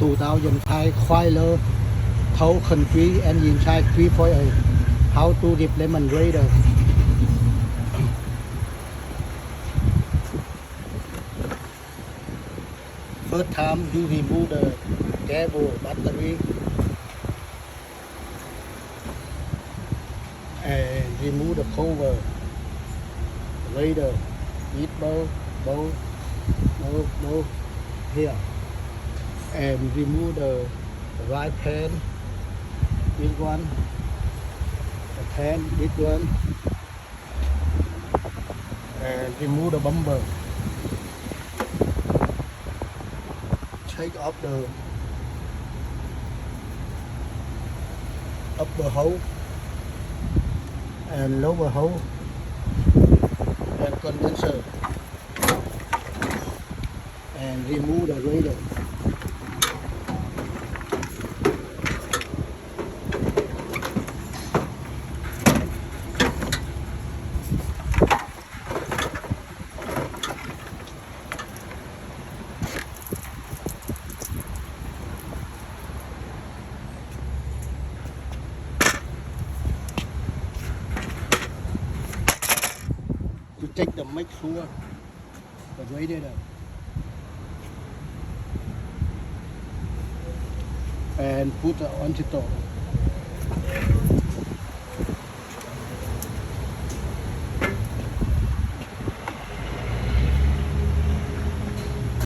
2005 Quailer Thấu Country and Inside 348 How to Dip Lemon Raider. First time you remove the cable battery and remove the cover raider. It bow here and remove the right pan, this one, the pan, this one, and remove the bumper. Take off the upper hole and lower hole and condenser and remove the raider. To take the make sure the radiator and put the on top.